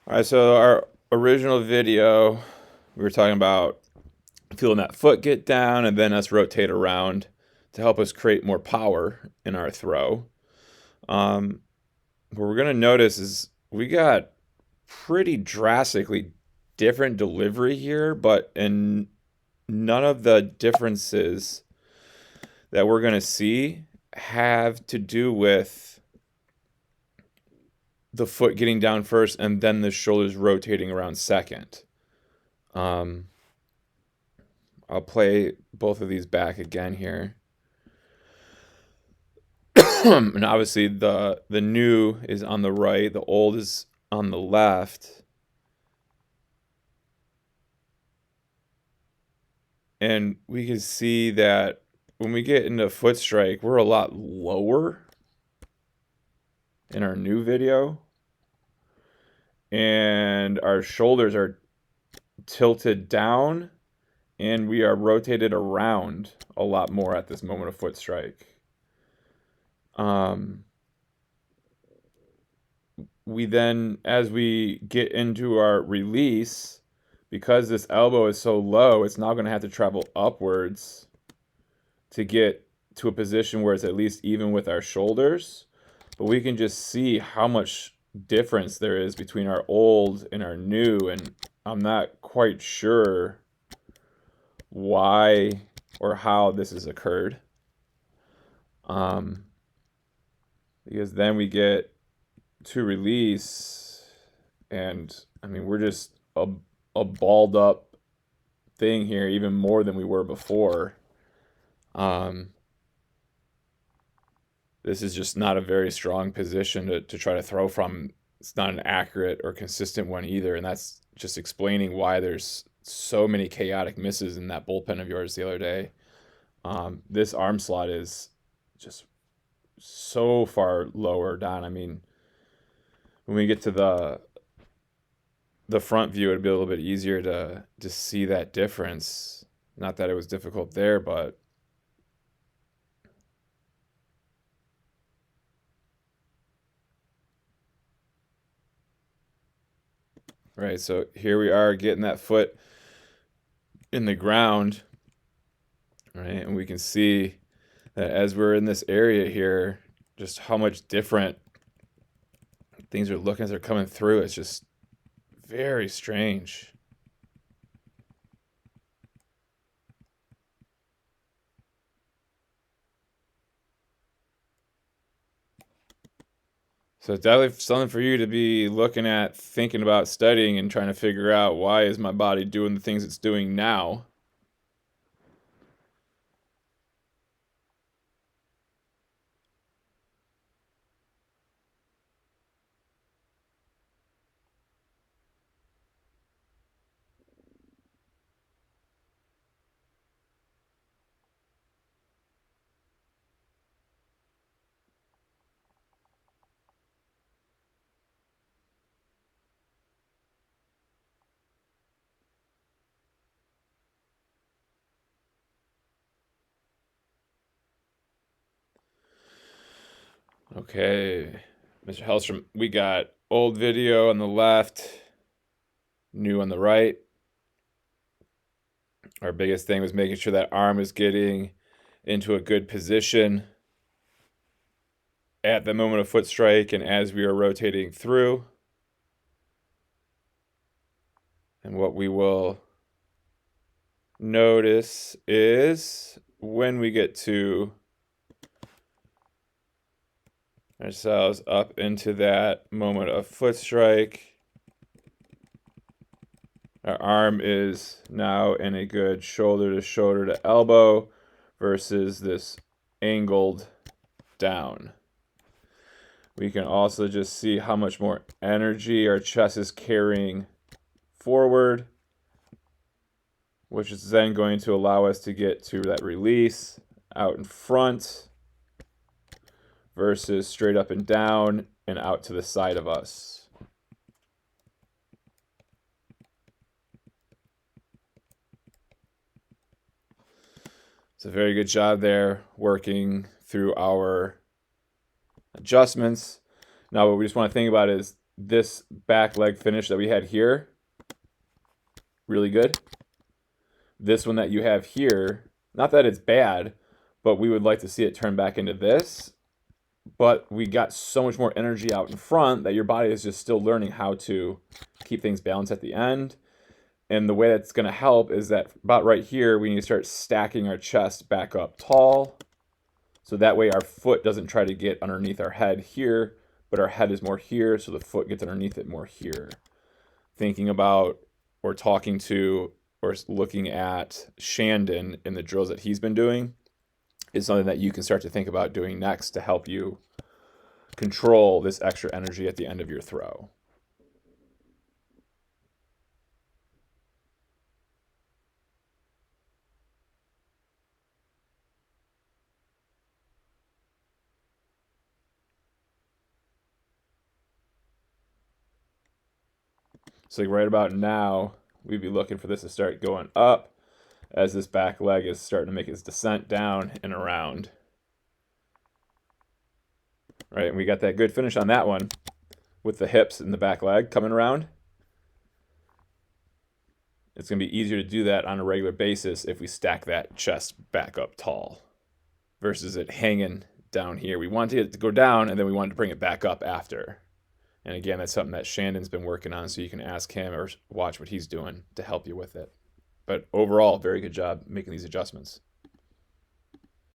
All right, so our original video, we were talking about feeling that foot get down and then us rotate around to help us create more power in our throw. What we're going to notice is we got pretty drastically different delivery here, but in none of the differences that we're going to see have to do with the foot getting down first and then the shoulders rotating around second. Um, I'll play both of these back again here. And obviously the new is on the right, the old is on the left. And we can see that when we get into foot strike, we're a lot lower in our new video. And our shoulders are tilted down and we are rotated around a lot more at this moment of foot strike. We then, as we get into our release, because this elbow is so low, it's now going to have to travel upwards to get to a position where it's at least even with our shoulders. But we can just see how much difference there is between our old and our new, and I'm not quite sure why or how this has occurred. Because then we get to release, and I mean, we're just a balled up thing here, even more than we were before. This is just not a very strong position to try to throw from. It's not an accurate or consistent one either, and that's just explaining why there's so many chaotic misses in that bullpen of yours the other day. This arm slot is just so far lower down. I mean, when we get to the front view, it'd be a little bit easier to see that difference. Not that it was difficult there, but right, so here we are getting that foot in the ground, right? And we can see that as we're in this area here, just how much different things are looking as they're coming through. It's just very strange. So it's definitely something for you to be looking at, thinking about, studying, and trying to figure out, why is my body doing the things it's doing now? Okay, Mr. Helstrom, we got old video on the left, new on the right. Our biggest thing was making sure that arm is getting into a good position at the moment of foot strike and as we are rotating through. And what we will notice is when we get to ourselves up into that moment of foot strike, our arm is now in a good shoulder to shoulder to elbow versus this angled down. We can also just see how much more energy our chest is carrying forward, which is then going to allow us to get to that release out in front versus straight up and down and out to the side of us. It's a very good job there working through our adjustments. Now what we just want to think about is this back leg finish that we had here, really good. This one that you have here, not that it's bad, but we would like to see it turn back into this. But we got so much more energy out in front that your body is just still learning how to keep things balanced at the end. And the way that's going to help is that about right here, we need to start stacking our chest back up tall. So that way our foot doesn't try to get underneath our head here, but our head is more here, so the foot gets underneath it more here. Thinking about or talking to or looking at Shandon in the drills that he's been doing is something that you can start to think about doing next to help you control this extra energy at the end of your throw. So like right about now, we'd be looking for this to start going up as this back leg is starting to make its descent down and around. Right, and we got that good finish on that one with the hips and the back leg coming around. It's going to be easier to do that on a regular basis if we stack that chest back up tall versus it hanging down here. We wanted it to go down and then we wanted to bring it back up after. And again, that's something that Shandon's been working on, so you can ask him or watch what he's doing to help you with it. But overall, very good job making these adjustments.